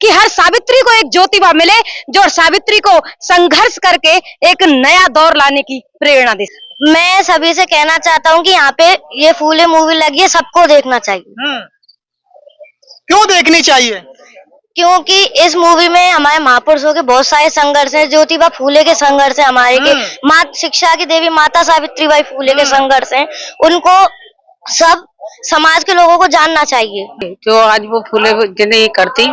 कि हर सावित्री को एक ज्योतिबा मिले जो सावित्री को संघर्ष करके एक नया दौर लाने की प्रेरणा दे। मैं सभी से कहना चाहता हूँ कि यहाँ पे ये फूले मूवी लगी है, सबको देखना चाहिए। क्यों देखनी चाहिए? क्योंकि इस मूवी में हमारे महापुरुषों के बहुत सारे संघर्ष हैं। ज्योतिबा फूले के संघर्ष है, हमारे के माता शिक्षा की देवी माता सावित्रीबाई फूले के संघर्ष हैं। उनको सब समाज के लोगों को जानना चाहिए। जो आज वो फूले नहीं करती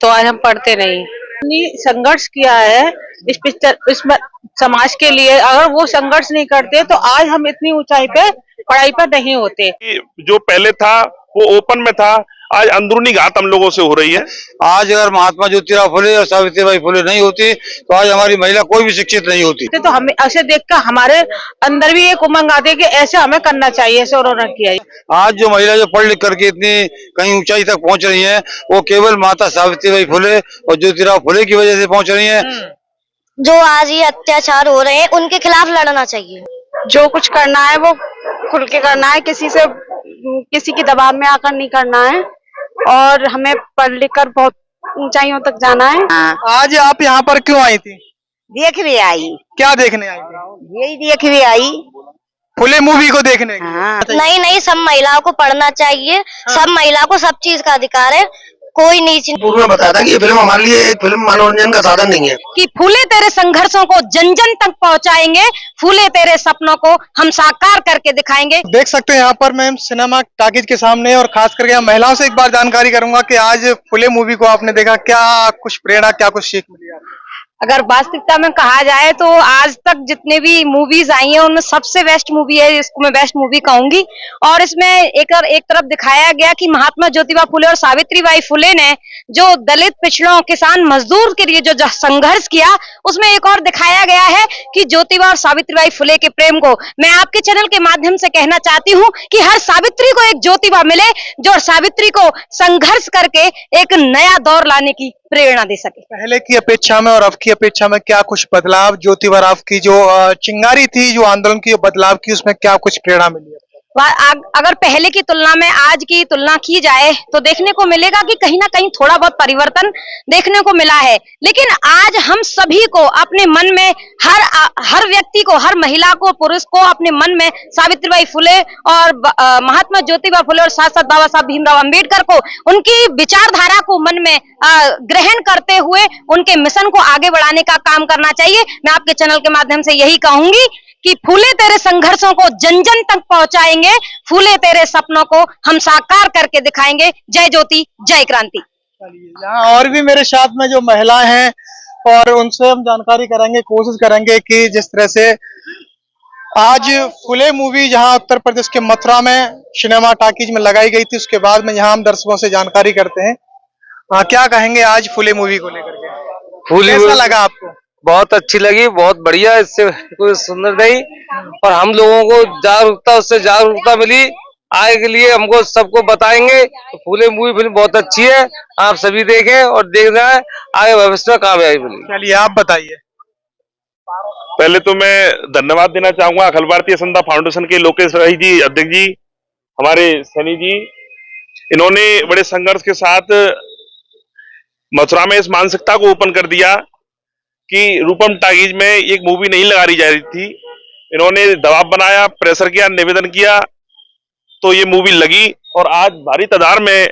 तो आज हम पढ़ते नहीं। संघर्ष किया है इस पिक्चर इसमें समाज के लिए। अगर वो संघर्ष नहीं करते तो आज हम इतनी ऊंचाई पे पढ़ाई पर नहीं होते। जो पहले था वो ओपन में था, आज अंदरूनी घात हम लोगों से हो रही है। आज अगर महात्मा ज्योतिराव फुले और सावित्रीबाई फुले नहीं होती तो आज हमारी महिला कोई भी शिक्षित नहीं होती। तो हमें ऐसे देखकर हमारे अंदर भी एक उमंग आती है कि ऐसे हमें करना चाहिए, ऐसे उन्होंने किया है। आज जो महिला जो पढ़ लिख करके इतनी कहीं ऊंचाई तक पहुंच रही है वो केवल माता सावित्रीबाई फुले और ज्योतिराव फुले की वजह से पहुंच रही है। जो आज ये अत्याचार हो रहे हैं उनके खिलाफ लड़ना चाहिए। जो कुछ करना है वो खुल के करना है, किसी के दबाव में आकर नहीं करना है और हमें पढ़ लिख कर बहुत ऊंचाइयों तक जाना है। आज आप यहाँ पर क्यों आई थी? देख भी आई। क्या देखने आई थी? यही देख भी आई, फुले मूवी को देखने। नहीं, सब महिलाओं को पढ़ना चाहिए। सब महिला को सब चीज का अधिकार है, कोई नीच। पूर्व में बताया था कि ये फिल्म हमारे लिए एक फिल्म मनोरंजन का साधन नहीं है। कि फूले तेरे संघर्षों को जन जन तक पहुंचाएंगे, फूले तेरे सपनों को हम साकार करके दिखाएंगे। देख सकते हैं यहाँ पर मैं सिनेमा टॉकीज के सामने और खास करके महिलाओं से एक बार जानकारी करूंगा कि आज फुले मूवी को आपने देखा, क्या कुछ प्रेरणा, क्या कुछ सीख मिली आपको? अगर वास्तविकता में कहा जाए तो आज तक जितने भी मूवीज आई हैं उनमें सबसे बेस्ट मूवी है, इसको मैं बेस्ट मूवी कहूंगी। और इसमें एक तरफ दिखाया गया कि महात्मा ज्योतिबा फुले और सावित्रीबाई फुले ने जो दलित, पिछड़ों, किसान, मजदूर के लिए जो संघर्ष किया, उसमें एक और दिखाया गया है कि ज्योतिबा और सावित्रीबाई फुले के प्रेम को। मैं आपके चैनल के माध्यम से कहना चाहती हूँ कि हर सावित्री को एक ज्योतिबा मिले जो सावित्री को संघर्ष करके एक नया दौर लाने की प्रेरणा दे सके। पहले की अपेक्षा में और अब की अपेक्षा में क्या कुछ बदलाव, ज्योतिबा राव की जो चिंगारी थी, जो आंदोलन की बदलाव की, उसमें क्या कुछ प्रेरणा मिली है? अगर पहले की तुलना में आज की तुलना की जाए तो देखने को मिलेगा कि कहीं ना कहीं थोड़ा बहुत परिवर्तन देखने को मिला है। लेकिन आज हम सभी को अपने मन में हर व्यक्ति को, हर महिला को, पुरुष को अपने मन में सावित्रीबाई फुले और महात्मा ज्योतिबा फुले और साथ साथ बाबा साहब भीमराव अंबेडकर को, उनकी विचारधारा को मन में ग्रहण करते हुए उनके मिशन को आगे बढ़ाने का काम करना चाहिए। मैं आपके चैनल के माध्यम से यही कहूंगी कि फूले तेरे संघर्षों को जन जन तक पहुंचाएंगे, फूले तेरे सपनों को हम साकार करके दिखाएंगे। जय ज्योति, जय क्रांति। यहाँ और भी मेरे साथ में जो महिलाएं हैं और उनसे हम जानकारी कराएंगे, कोशिश करेंगे कि जिस तरह से आज फुले मूवी जहां उत्तर प्रदेश के मथुरा में सिनेमा टॉकीज में लगाई गई थी, उसके बाद में यहाँ हम दर्शकों से जानकारी करते हैं। क्या कहेंगे आज फुले मूवी को लेकर के? कैसा लगा आपको? बहुत अच्छी लगी, बहुत बढ़िया। इससे कोई सुंदर नहीं और हम लोगों को जागरूकता, उससे जागरूकता मिली। आगे के लिए हमको सबको बताएंगे। तो फूले मूवी फिल्म बहुत अच्छी है, आप सभी देखें और देखना है, आगे भविष्य में कामयाबी मिलेगी। चलिए आप बताइए। पहले तो मैं धन्यवाद देना चाहूंगा अखिल भारतीय संता फाउंडेशन के लोकेश राही जी, अध्यक्ष जी, हमारे सैनी जी। इन्होंने बड़े संघर्ष के साथ मथुरा में इस मानसिकता को ओपन कर दिया कि रूपम टॉकीज में एक मूवी नहीं लगाई जा रही थी। इन्होंने दबाव बनाया, प्रेशर किया, निवेदन किया, तो ये मूवी लगी और आज भारी तादाद में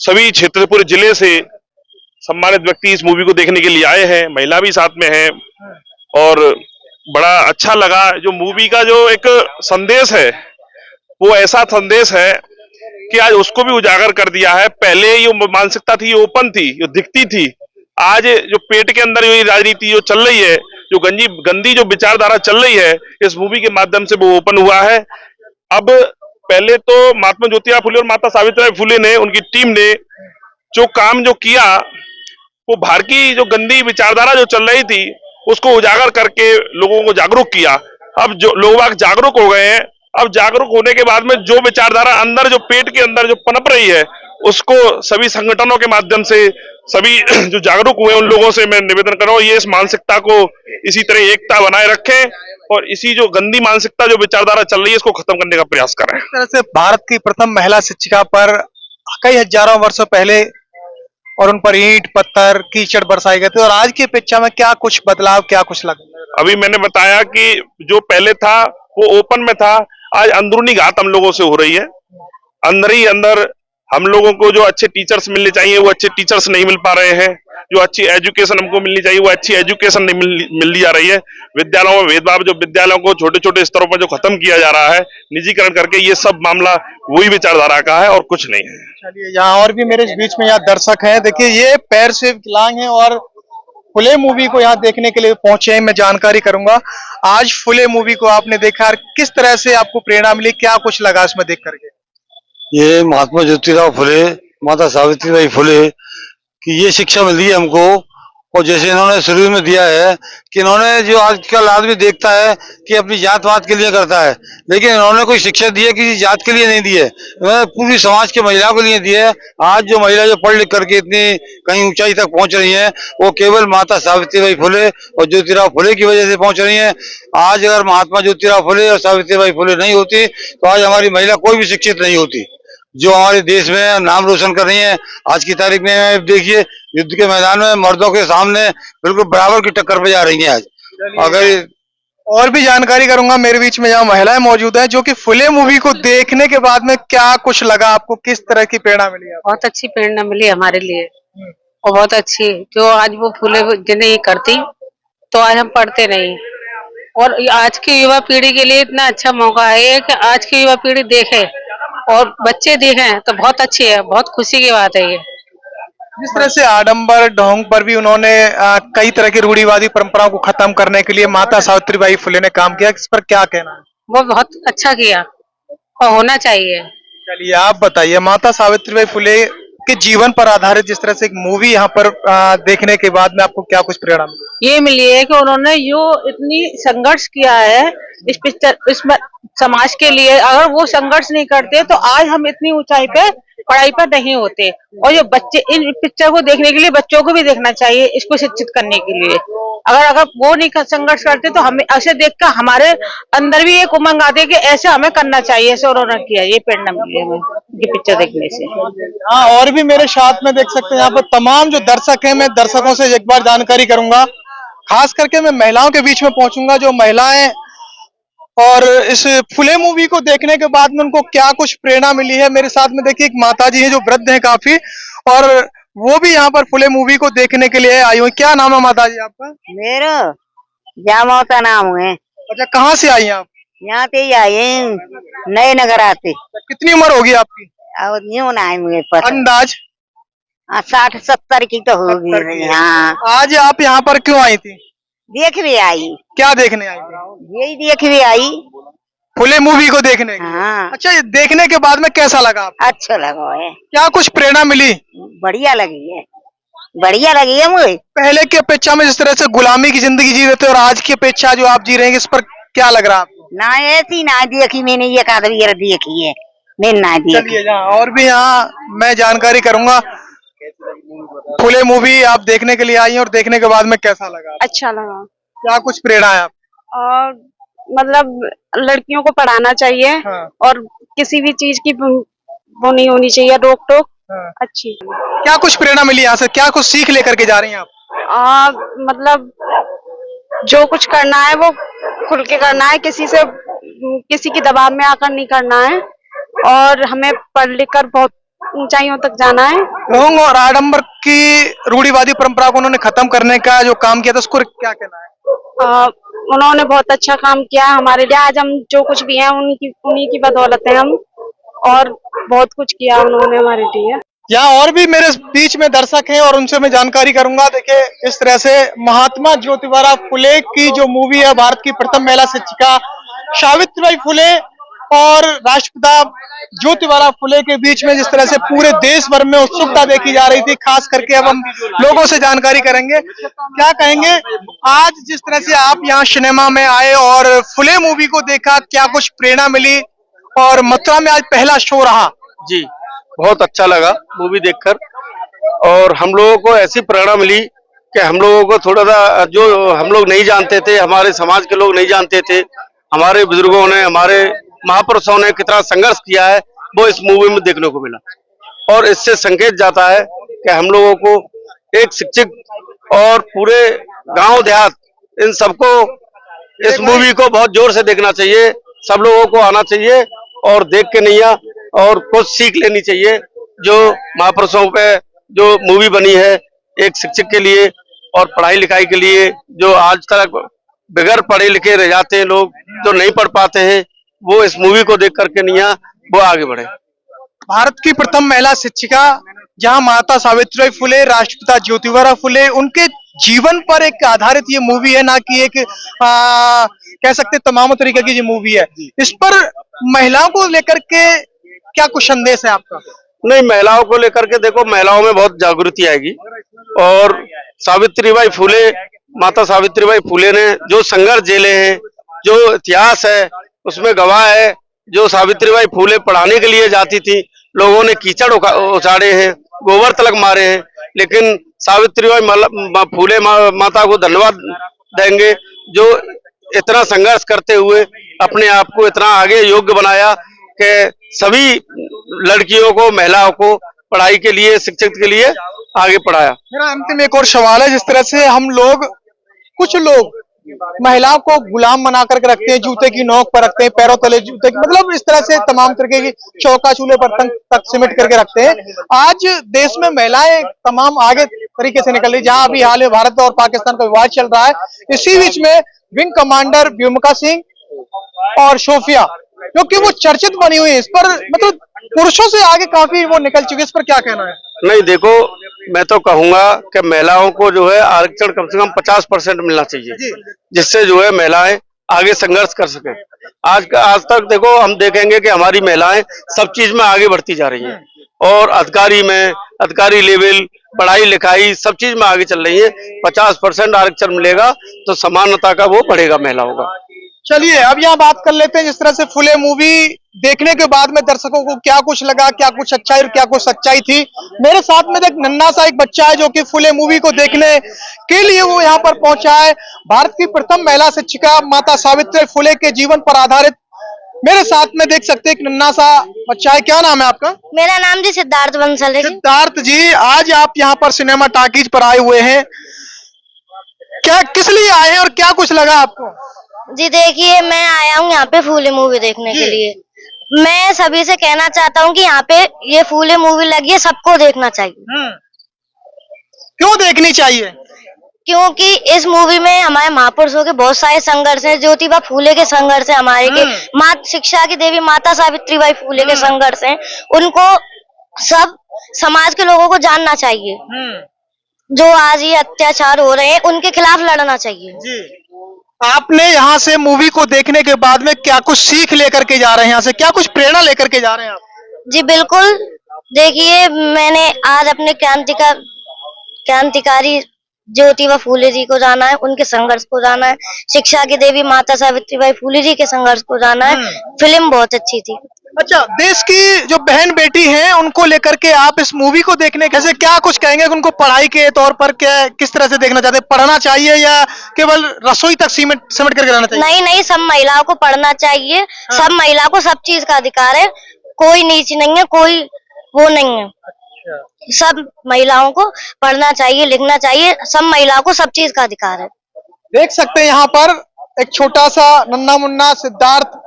सभी क्षेत्र, पूरे जिले से सम्मानित व्यक्ति इस मूवी को देखने के लिए आए हैं। महिला भी साथ में है और बड़ा अच्छा लगा। जो मूवी का जो एक संदेश है वो ऐसा संदेश है कि आज उसको भी उजागर कर दिया है। पहले ये मानसिकता थी, ये ओपन थी, ये दिखती थी। आज जो पेट के अंदर ये राजनीति जो चल रही है, जो गंदी जो विचारधारा चल रही है, इस मूवी के माध्यम से वो ओपन हुआ है। अब पहले तो महात्मा ज्योतिबा फुले और माता सावित्रीबाई फुले ने, उनकी टीम ने जो काम जो किया, वो भारत की जो गंदी विचारधारा जो चल रही थी उसको उजागर करके लोगों को जागरूक किया। अब जो लोग जागरूक हो गए हैं, अब जागरूक होने के बाद में जो विचारधारा अंदर, जो पेट के अंदर जो पनप रही है, उसको सभी संगठनों के माध्यम से सभी जो जागरूक हुए उन लोगों से मैं निवेदन कर रहा हूँ, ये इस मानसिकता को इसी तरह एकता बनाए रखें और इसी जो गंदी मानसिकता, जो विचारधारा चल रही है, इसको खत्म करने का प्रयास करें। इस तरह से भारत की प्रथम महिला शिक्षिका पर कई हजारों वर्षों पहले और उन पर ईंट पत्थर कीचड़ बरसाए गए थे, और आज की अपेक्षा में क्या कुछ बदलाव, क्या कुछ लगा? अभी मैंने बताया कि जो पहले था वो ओपन में था, आज अंदरूनी घात हम लोगों से हो रही है। अंदर ही अंदर हम लोगों को जो अच्छे टीचर्स मिलने चाहिए वो अच्छे टीचर्स नहीं मिल पा रहे हैं, जो अच्छी एजुकेशन हमको मिलनी चाहिए वो अच्छी एजुकेशन नहीं मिल जा रही है। विद्यालयों में भेदभाव, जो विद्यालयों को छोटे छोटे स्तरों पर जो खत्म किया जा रहा है निजीकरण करके, ये सब मामला वही विचारधारा का है और कुछ नहीं है। चलिए, यहाँ और भी मेरे बीच में यहाँ दर्शक हैं। देखिए, ये पैर से विकलांग हैं और फुले मूवी को यहाँ देखने के लिए पहुंचे हैं। मैं जानकारी करूंगा, आज फुले मूवी को आपने देखा और किस तरह से आपको प्रेरणा मिली, क्या कुछ लगा इसमें देख करके? ये महात्मा ज्योतिराव फुले, माता सावित्रीबाई फुले की ये शिक्षा मिली है हमको। और जैसे इन्होंने शुरू में दिया है कि इन्होंने, जो आजकल आदमी देखता है कि अपनी जात वात के लिए करता है, लेकिन इन्होंने कोई शिक्षा दी है किसी जात के लिए नहीं दी है, इन्होंने पूरी समाज के महिलाओं के लिए दी है। आज जो महिला जो पढ़ लिख करके इतनी कहीं ऊंचाई तक पहुंच रही है, वो केवल माता सावित्रीबाई फुले और ज्योतिराव फुले की वजह से पहुंच रही है। आज अगर महात्मा ज्योतिराव फुले और सावित्रीबाई फुले नहीं होती तो आज हमारी महिला कोई भी शिक्षित नहीं होती, जो हमारे देश में नाम रोशन कर रही है। आज की तारीख में देखिए, युद्ध के मैदान में मर्दों के सामने बिल्कुल बराबर की टक्कर पे जा रही हैं आज। अगर और भी जानकारी करूंगा, मेरे बीच में यहाँ महिलाएं मौजूद हैं जो कि फुले मूवी को देखने के बाद में क्या कुछ लगा आपको, किस तरह की प्रेरणा मिली आपको? बहुत अच्छी प्रेरणा मिली हमारे लिए, और बहुत अच्छी, जो आज वो फूले नहीं करती तो आज हम पढ़ते नहीं। और आज की युवा पीढ़ी के लिए इतना अच्छा मौका है कि आज की युवा पीढ़ी देखे और बच्चे देखें तो बहुत अच्छी है, बहुत खुशी की बात है ये। जिस तरह से आडंबर ढोंग पर भी उन्होंने कई तरह की रूढ़िवादी परंपराओं को खत्म करने के लिए माता सावित्रीबाई फुले ने काम किया, इस पर क्या कहना है? वो बहुत अच्छा किया और होना चाहिए। चलिए, आप बताइए, माता सावित्रीबाई फुले के जीवन पर आधारित जिस तरह से एक मूवी यहाँ पर देखने के बाद में आपको क्या कुछ प्रेरणा मिली? ये मिली है कि उन्होंने जो इतनी संघर्ष किया है इस पिक्चर, इसमें समाज के लिए, अगर वो संघर्ष नहीं करते तो आज हम इतनी ऊंचाई पे पढ़ाई पर नहीं होते। और जो बच्चे इन पिक्चर को देखने के लिए, बच्चों को भी देखना चाहिए इसको शिक्षित करने के लिए। अगर वो नहीं संघर्ष करते तो हमें ऐसे देखकर हमारे अंदर भी एक उमंग आती है कि ऐसे हमें करना चाहिए, ऐसे उन्होंने किया। ये प्रेरणा मिली है हमें ये पिक्चर देखने से। हाँ, और भी मेरे साथ में देख सकते हैं यहाँ पर तमाम जो दर्शक हैं। मैं दर्शकों से एक बार जानकारी करूंगा, खास करके मैं महिलाओं के बीच में पहुंचूंगा, जो महिलाएं और इस फुले मूवी को देखने के बाद में उनको क्या कुछ प्रेरणा मिली है। मेरे साथ में देखिए एक माताजी है जो वृद्ध हैं काफी, और वो भी यहाँ पर फुले मूवी को देखने के लिए आई हुई। क्या नाम है माताजी आपका? मेरा जामोता नाम है। अच्छा, कहाँ से आई हैं आप? यहाँ से ही आए हैं, नए नगर आते। कितनी उम्र होगी आपकी? और यूं ना है मुझे पता। अंदाज? 60-70 की तो होगी। हाँ, आज आप यहाँ पर क्यों आई थी? देख भी आई। क्या देखने आई थी? यही देख भी आई। फुले मूवी को देखने के लिए? हाँ, अच्छा, ये देखने के बाद में कैसा लगा आपको? अच्छा लगा है। क्या कुछ प्रेरणा मिली? बढ़िया लगी है, बढ़िया लगी है मुझे। पहले की अपेक्षा में जिस तरह से गुलामी की जिंदगी जी रहे थे और आज की अपेक्षा जो आप जी रहे हैं, इस पर क्या लग रहा है आपको? ना ऐसी ना देखी मैंने, ये कादवी देखी है मैंने, ना देखी। चलिए, यहाँ और भी यहाँ मैं जानकारी करूंगा। फुले मूवी आप देखने के लिए आई हैं और देखने के बाद में कैसा लगा? अच्छा लगा। क्या कुछ प्रेरणा है आप? और मतलब लड़कियों को पढ़ाना चाहिए। हाँ। और किसी भी चीज की वो नहीं होनी चाहिए रोक टोक। हाँ। अच्छी। क्या कुछ प्रेरणा मिली यहाँ से, क्या कुछ सीख लेकर के जा रही हैं आप? मतलब जो कुछ करना है वो खुल के करना है, किसी के दबाव में आकर नहीं करना है, और हमें पढ़ लिख कर बहुत ऊंचाइयों तक जाना है। ढोंग और आडंबर की रूढ़िवादी परंपरा को उन्होंने खत्म करने का जो काम किया था, उसको क्या कहना है? उन्होंने बहुत अच्छा काम किया हमारे लिए। आज हम जो कुछ भी हैं उन्हीं की बदौलत है हम, और बहुत कुछ किया उन्होंने हमारे लिए। यहाँ और भी मेरे बीच में दर्शक हैं और उनसे मैं जानकारी करूंगा। देखिए, इस तरह से महात्मा ज्योतिबा फुले की जो मूवी है, भारत की प्रथम महिला शिक्षिका सावित्रीबाई फुले और राष्ट्रपिता ज्योतिबा फुले के बीच में जिस तरह से पूरे देश भर में उत्सुकता देखी जा रही थी, खास करके अब हम लोगों से जानकारी करेंगे। क्या कहेंगे, आज जिस तरह से आप यहाँ सिनेमा में आए और फुले मूवी को देखा, क्या कुछ प्रेरणा मिली? और मथुरा में आज पहला शो रहा। जी, बहुत अच्छा लगा मूवी देखकर, और हम लोगों को ऐसी प्रेरणा मिली कि हम लोगों को थोड़ा सा जो हम लोग नहीं जानते थे, हमारे समाज के लोग नहीं जानते थे, हमारे बुजुर्गों ने, हमारे महापुरुषों ने कितना संघर्ष किया है, वो इस मूवी में देखने को मिला। और इससे संकेत जाता है कि हम लोगों को एक शिक्षक और पूरे गांव देहात इन सबको इस मूवी को बहुत जोर से देखना चाहिए। सब लोगों को आना चाहिए और देख के नैया और कुछ सीख लेनी चाहिए। जो महापुरुषों पे जो मूवी बनी है एक शिक्षक के लिए और पढ़ाई लिखाई के लिए, जो आज तक बगैर पढ़े लिखे रह जाते हैं लोग, जो नहीं पढ़ पाते हैं, वो इस मूवी को देख करके नैया वो आगे बढ़े। भारत की प्रथम महिला शिक्षिका जहां माता सावित्रीबाई फुले, राष्ट्रपिता ज्योतिबा फुले, उनके जीवन पर एक आधारित ये मूवी है, ना कि एक कह सकते तमाम तरीके की ये मूवी है। इस पर महिलाओं को लेकर के क्या कुछ संदेश है आपका? नहीं, महिलाओं को लेकर के देखो, महिलाओं में बहुत जागृति आएगी और सावित्रीबाई फुले, माता सावित्रीबाई फुले ने जो संघर्ष झेले हैं, जो इतिहास है उसमें गवाह है। जो सावित्रीबाई फुले पढ़ाने के लिए जाती थी, लोगों ने कीचड़ उछाड़े हैं, गोबर तलक मारे हैं, लेकिन सावित्रीबाई फुले माता को धन्यवाद देंगे जो इतना संघर्ष करते हुए अपने आप को इतना आगे योग्य बनाया कि सभी लड़कियों को, महिलाओं को पढ़ाई के लिए, शिक्षित के लिए आगे पढ़ाया। मेरा अंतिम एक और सवाल है, जिस तरह से हम लोग, कुछ लोग महिलाओं को गुलाम बना करके रखते हैं, जूते की नोक पर रखते हैं, पैरों तले जूते की, मतलब इस तरह से तमाम तरीके की चौका चूल्हे पर तक सिमट करके रखते हैं। आज देश में महिलाएं तमाम आगे तरीके से निकल रही, जहां अभी हाल में भारत और पाकिस्तान का विवाद चल रहा है, इसी बीच में विंग कमांडर व्योमिका सिंह और सोफिया, जो कि वो चर्चित बनी हुई है, इस पर मतलब पुरुषों से आगे काफी वो निकल चुकी है, इस पर क्या कहना है? नहीं, देखो, मैं तो कहूंगा कि महिलाओं को जो है आरक्षण कम से कम 50% मिलना चाहिए, जिससे जो है महिलाएं आगे संघर्ष कर सके। आज तक देखो, हम देखेंगे कि हमारी महिलाएं सब चीज में आगे बढ़ती जा रही हैं और अधिकारी लेवल, पढ़ाई लिखाई सब चीज में आगे चल रही है। 50% आरक्षण मिलेगा तो समानता का वो बढ़ेगा महिलाओं का। चलिए अब यहाँ बात कर लेते हैं, जिस तरह से फुले मूवी देखने के बाद में दर्शकों को क्या कुछ लगा, क्या कुछ अच्छाई और क्या कुछ सच्चाई थी। मेरे साथ में एक नन्हा सा एक बच्चा है जो कि फुले मूवी को देखने के लिए वो यहाँ पर पहुंचा है। भारत की प्रथम महिला शिक्षिका माता सावित्री फुले के जीवन पर आधारित मेरे साथ में देख सकते हैं एक नन्हा सा बच्चा है। क्या नाम है आपका? मेरा नाम जी सिद्धार्थ बंसल है। सिद्धार्थ जी, आज आप यहाँ पर सिनेमा टाकीज पर आए हुए हैं, क्या किस लिए आए हैं और क्या कुछ लगा आपको? जी देखिए, मैं आया हूँ यहाँ पे फूले मूवी देखने के लिए। मैं सभी से कहना चाहता हूँ कि यहाँ पे ये फूले मूवी लगी है, सबको देखना चाहिए। क्यों देखनी चाहिए? क्योंकि इस मूवी में हमारे महापुरुषों के बहुत सारे संघर्ष हैं। ज्योतिबा फूले के संघर्ष है, हमारे के माता शिक्षा की देवी माता सावित्रीबाई फूले के संघर्ष हैं। उनको सब समाज के लोगों को जानना चाहिए। जो आज ये अत्याचार हो रहे हैं उनके खिलाफ लड़ना चाहिए। जी। आपने यहाँ से मूवी को देखने के बाद में क्या कुछ सीख लेकर के जा रहे हैं, यहाँ से क्या कुछ प्रेरणा लेकर के जा रहे हैं आप? जी बिल्कुल, देखिए मैंने आज अपने क्रांतिकारी ज्योतिबा फूले जी को जाना है, उनके संघर्ष को जाना है, शिक्षा की देवी माता सावित्रीबाई फूले जी के संघर्ष को जाना है। फिल्म बहुत अच्छी थी। अच्छा, देश की जो बहन बेटी हैं उनको लेकर के आप इस मूवी को देखने कैसे, क्या कुछ कहेंगे कि उनको पढ़ाई के तौर पर क्या किस तरह से देखना चाहते हैं? पढ़ना चाहिए या केवल रसोई तक सिमट करके रहना चाहिए? नहीं नहीं, सब महिलाओं को पढ़ना चाहिए। सब महिलाओं को सब चीज का अधिकार है, कोई नीच नहीं है, कोई वो नहीं है। सब महिलाओं को पढ़ना चाहिए, लिखना चाहिए, सब महिलाओं को सब चीज का अधिकार है। देख सकते हैं यहाँ पर एक छोटा सा नन्हा मुन्ना सिद्धार्थ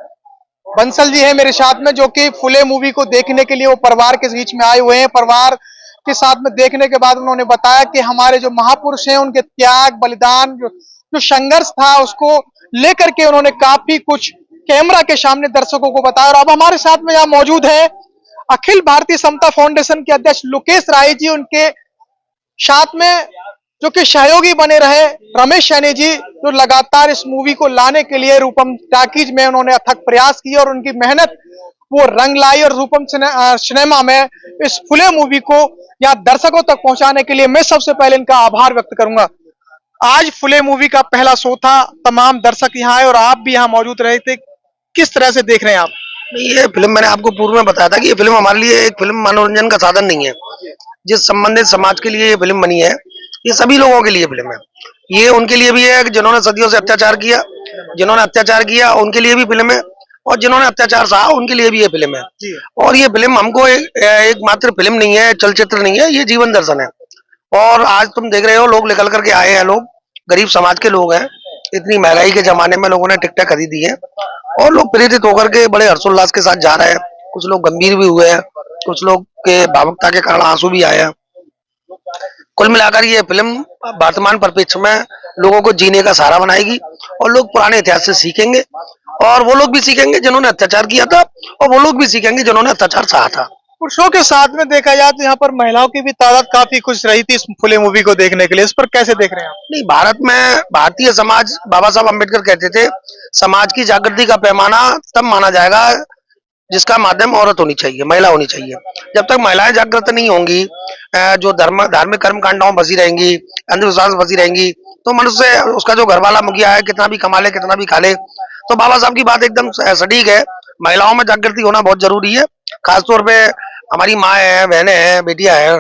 बंसल जी है मेरे साथ में, जो कि फुले मूवी को देखने के लिए वो परिवार के बीच में आए हुए हैं। परिवार के साथ में देखने के बाद उन्होंने बताया कि हमारे जो महापुरुष हैं उनके त्याग बलिदान, जो संघर्ष था, उसको लेकर के उन्होंने काफी कुछ कैमरा के सामने दर्शकों को बताया। और अब हमारे साथ में यहाँ मौजूद है अखिल भारतीय समता फाउंडेशन के अध्यक्ष लोकेश राय जी, उनके साथ में जो कि सहयोगी बने रहे रमेश सैनी जी, जो लगातार इस मूवी को लाने के लिए रूपम टाकीज में उन्होंने अथक प्रयास किए और उनकी मेहनत वो रंग लाई। और रूपम सिनेमा में इस फुले मूवी को यहाँ दर्शकों तक पहुंचाने के लिए मैं सबसे पहले इनका आभार व्यक्त करूंगा। आज फुले मूवी का पहला शो था, तमाम दर्शक यहाँ आए और आप भी यहाँ मौजूद रहे थे, किस तरह से देख रहे हैं आप? ये फिल्म मैंने आपको पूर्व में बताया था कि ये फिल्म हमारे लिए एक फिल्म मनोरंजन का साधन नहीं है। जिस संबंधित समाज के लिए ये फिल्म बनी है, ये सभी लोगों के लिए फिल्म है। ये उनके लिए भी है जिन्होंने सदियों से अत्याचार किया, उनके लिए भी फिल्म है। और जिन्होंने अत्याचार सहा उनके लिए भी ये फिल्म है। और ये फिल्म हमको एक मात्र फिल्म नहीं है, चलचित्र नहीं है, ये जीवन दर्शन है। और आज तुम देख रहे हो लोग निकल करके आए हैं, लोग गरीब समाज के लोग हैं, इतनी महंगाई के जमाने में लोगों ने टिकटें खरीदी है और लोग प्रेरित होकर के बड़े हर्षोल्लास के साथ जा रहे हैं। कुछ लोग गंभीर भी हुए हैं, कुछ लोग के भावुकता के कारण आंसू भी आए हैं। कुल मिलाकर ये फिल्म वर्तमान परिप्रेक्ष्य में लोगों को जीने का सहारा बनाएगी और लोग पुराने इतिहास से सीखेंगे और वो लोग भी सीखेंगे जिन्होंने अत्याचार किया था और वो लोग भी सीखेंगे जिन्होंने अत्याचार सहा था। पुरुषों के साथ में देखा जाए तो यहाँ पर महिलाओं की भी तादाद काफी खुश रही थी इस फुले मूवी को देखने के लिए, इस पर कैसे देख रहे हैं आप? नहीं, भारत में भारतीय समाज, बाबा साहब अम्बेडकर कहते थे समाज की जागृति का पैमाना तब माना जाएगा जिसका माध्यम औरत होनी चाहिए, महिला होनी चाहिए। जब तक महिलाएं जागृत नहीं होंगी, जो धार्मिक कर्म कांडों में फंसी रहेंगी, अंधविश्वास में फंसी रहेंगी, तो मनुष्य उसका जो घरवाला मुखिया है कितना भी कमा ले कितना भी खा ले। तो बाबा साहब की बात एकदम सटीक है, महिलाओं में जागृति होना बहुत जरूरी है। खासतौर पे हमारी माँ है, बहनें हैं, बेटियां हैं,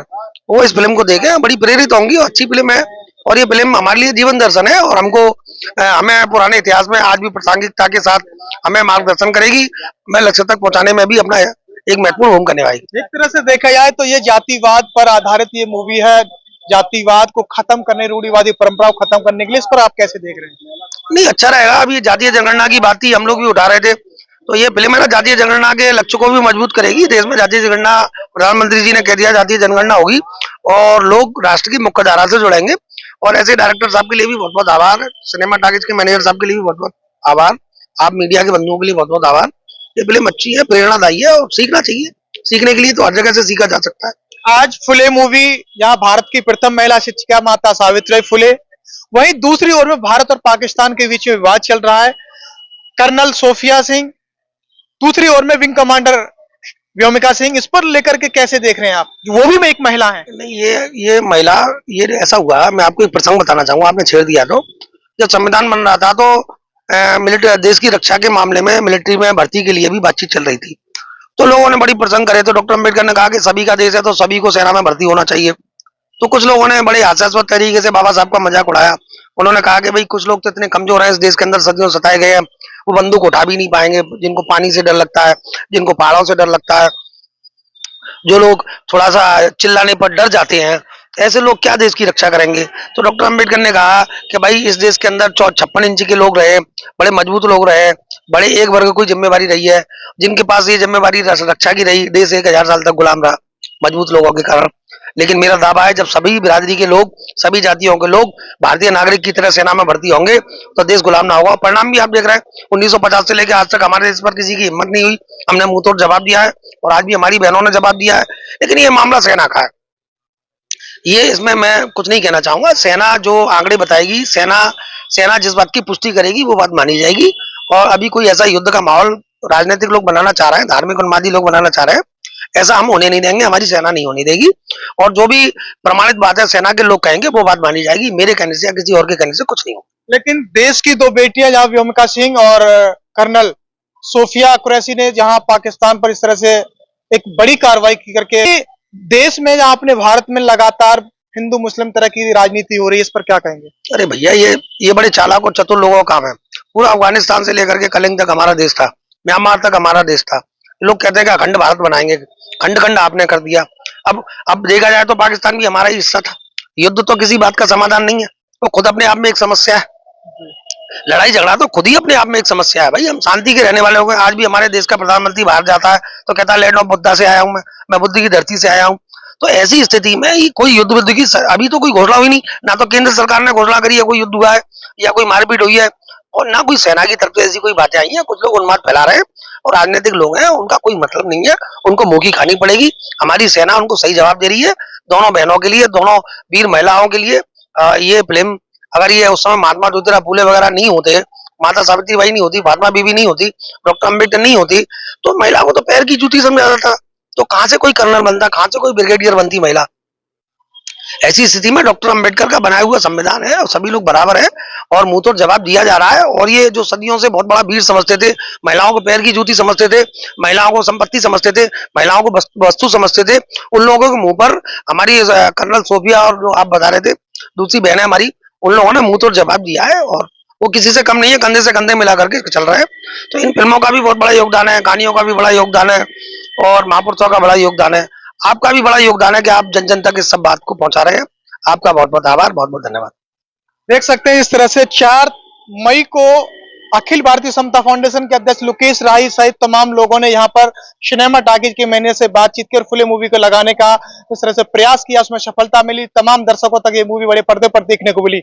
वो इस फिल्म को देखें, बड़ी प्रेरित होंगी और अच्छी फिल्म है। और ये फिल्म हमारे लिए जीवन दर्शन है और हमें पुराने इतिहास में आज भी प्रासंगिकता के साथ हमें मार्गदर्शन करेगी, हमें लक्ष्य तक पहुंचाने में भी अपना एक महत्वपूर्ण भूमिका निभाएगी। एक तरह से देखा जाए तो ये जातिवाद पर आधारित ये मूवी है, जातिवाद को खत्म करने, रूढ़िवादी परंपरा को खत्म करने के लिए, इस पर आप कैसे देख रहे हैं? नहीं, अच्छा रहेगा। अब ये जातीय जनगणना की बात ही हम लोग भी उठा रहे थे, तो ये फिल्म है ना जातीय जनगणना के लक्ष्य को भी मजबूत करेगी। देश में जातीय जनगणना, प्रधानमंत्री जी ने कह दिया जातीय जनगणना होगी और लोग राष्ट्र की मुख्य धारा से जुड़ेंगे। और ऐसे डायरेक्टर साहब के लिए भी बहुत बहुत आभार, सिनेमा टॉकीज के मैनेजर साहब के लिए भी बहुत बहुत आभार, आप मीडिया के बंधुओं के लिए बहुत बहुत आभार। ये फिल्म अच्छी है, प्रेरणादायी है और सीखना चाहिए। सीखने के लिए तो हर जगह से सीखा जा सकता है। आज फुले मूवी जहां भारत की प्रथम महिला शिक्षिका माता सावित्रीबाई फुले, वहीं दूसरी ओर में भारत और पाकिस्तान के बीच में विवाद चल रहा है। कर्नल सोफिया सिंह, दूसरी ओर में विंग कमांडर व्योमिका सिंह, इस पर लेकर के कैसे देख रहे हैं आप? वो भी एक महिला है। नहीं, ये महिला, ये ऐसा हुआ, मैं आपको एक प्रसंग बताना चाहूंगा, आपने छेड़ दिया। तो जब संविधान बन रहा था तो मिलिट्री, देश की रक्षा के मामले में मिलिट्री में भर्ती के लिए भी बातचीत चल रही थी। तो लोगों ने बड़ी प्रसंग करे, तो डॉक्टर अम्बेडकर ने कहा कि सभी का देश है तो सभी को सेना में भर्ती होना चाहिए। तो कुछ लोगों ने बड़े हास्यास्पद तरीके से बाबा साहब का मजाक उड़ाया। उन्होंने कहा कि भाई कुछ लोग तो इतने कमजोर हैं इस देश के अंदर, सदियों सताए गए हैं, वो बंदूक उठा भी नहीं पाएंगे, जिनको पानी से डर लगता है, जिनको पहाड़ों से डर लगता है, जो लोग थोड़ा सा चिल्लाने पर डर जाते हैं, ऐसे लोग क्या देश की रक्षा करेंगे? तो डॉक्टर अम्बेडकर ने कहा कि भाई इस देश के अंदर 56 इंच के लोग रहे, बड़े मजबूत लोग रहे, बड़े एक वर्ग को जिम्मेवारी रही है, जिनके पास ये जिम्मेवारी रक्षा की रही, देश 1000 साल तक गुलाम रहा मजबूत लोगों के कारण। लेकिन मेरा दावा है जब सभी बिरादरी के लोग, सभी जातियों के लोग भारतीय नागरिक की तरह सेना में भर्ती होंगे तो देश गुलाम ना होगा। परिणाम भी आप देख रहे हैं, 1950 से लेकर आज तक हमारे देश पर किसी की हिम्मत नहीं हुई, हमने मुंह तोड़ जवाब दिया है और आज भी हमारी बहनों ने जवाब दिया है। लेकिन ये मामला सेना का है, ये इसमें मैं कुछ नहीं कहना चाहूंगा। सेना जो आंकड़े बताएगी, सेना जिस बात की पुष्टि करेगी वो बात मानी जाएगी। और अभी कोई ऐसा युद्ध का माहौल राजनीतिक लोग बनाना चाह रहे हैं, धार्मिक उन्मादी लोग बनाना चाह रहे हैं, ऐसा हम होने नहीं देंगे, हमारी सेना नहीं होने देगी। और जो भी प्रमाणित बात है सेना के लोग कहेंगे वो बात मानी जाएगी, मेरे कहने से या किसी और के कहने से कुछ नहीं होगा। लेकिन देश की दो बेटियां जहां व्योमिका सिंह और कर्नल सोफिया कुरैशी ने जहां पाकिस्तान पर इस तरह से एक बड़ी कार्रवाई की करके, देश में जहां अपने भारत में लगातार हिंदू मुस्लिम तरह की राजनीति हो रही है, इस पर क्या कहेंगे? अरे भैया, ये बड़े चालाक और चतुर लोगों का काम है। पूरा अफगानिस्तान से लेकर के कलिंग तक हमारा देश था, म्यांमार तक हमारा देश था। लोग कहते हैं कि अखंड भारत बनाएंगे, खंड खंड आपने कर दिया। अब देखा जाए तो पाकिस्तान भी हमारा ही हिस्सा था। युद्ध तो किसी बात का समाधान नहीं है, वो खुद अपने आप में एक समस्या है। लड़ाई झगड़ा तो खुद ही अपने आप में एक समस्या है। भाई हम शांति के रहने वाले हो गए। आज भी हमारे देश का प्रधानमंत्री बाहर जाता है तो कहता है लैंड ऑफ बुद्धा से आया हूं, मैं बुद्ध की धरती से आया हूं। तो ऐसी स्थिति में कोई युद्ध की अभी तो कोई घोषणा हुई नहीं, ना तो केंद्र सरकार ने घोषणा करी है कोई युद्ध हुआ है या कोई मारपीट हुई है, और ना कोई सेना की तरफ से ऐसी कोई बातें आई हैं। कुछ लोग उन्माद फैला रहे हैं और राजनीतिक लोग हैं, उनका कोई मतलब नहीं है, उनको मुंह की खानी पड़ेगी। हमारी सेना उनको सही जवाब दे रही है। दोनों बहनों के लिए, दोनों वीर महिलाओं के लिए ये फिल्म, अगर ये उस समय महात्मा ज्योतिराव फूले वगैरह नहीं होते, माता सावित्रीबाई नहीं होती, फातिमा बीबी नहीं होती, डॉक्टर अम्बेडकर नहीं होती, तो महिला को तो पैर की जूती समझा जाता। तो कहां से कोई कर्नल बनता, कहां से कोई ब्रिगेडियर बनती महिला? ऐसी स्थिति में डॉक्टर अम्बेडकर का बनाया हुआ संविधान है और सभी लोग बराबर है और मुंह तोड़ जवाब दिया जा रहा है। और ये जो सदियों से बहुत बड़ा वीर समझते थे, महिलाओं को पैर की जूती समझते थे, महिलाओं को संपत्ति समझते थे, महिलाओं को वस्तु समझते थे, उन लोगों के मुंह पर हमारी कर्नल सोफिया और जो आप बता रहे थे दूसरी बहन है हमारी, उन लोगों ने मुंह तोड़ जवाब दिया है और वो किसी से कम नहीं है, कंधे से कंधे मिला करके चल रहे हैं। तो इन फिल्मों का भी बहुत बड़ा योगदान है, कहानियों का भी बड़ा योगदान है और महापुरुषों का बड़ा योगदान है। आपका भी बड़ा योगदान है कि आप जन जन तक इस सब बात को पहुंचा रहे हैं। आपका बहुत बहुत आभार, बहुत बहुत धन्यवाद। देख सकते हैं इस तरह से 4 मई को अखिल भारतीय समता फाउंडेशन के अध्यक्ष लोकेश राही सहित तमाम लोगों ने यहाँ पर सिनेमा टॉकीज के मैनेजर से बातचीत की और फुले मूवी को लगाने का इस तरह से प्रयास किया, उसमें सफलता मिली। तमाम दर्शकों तक ये मूवी बड़े पर्दे पर देखने को मिली।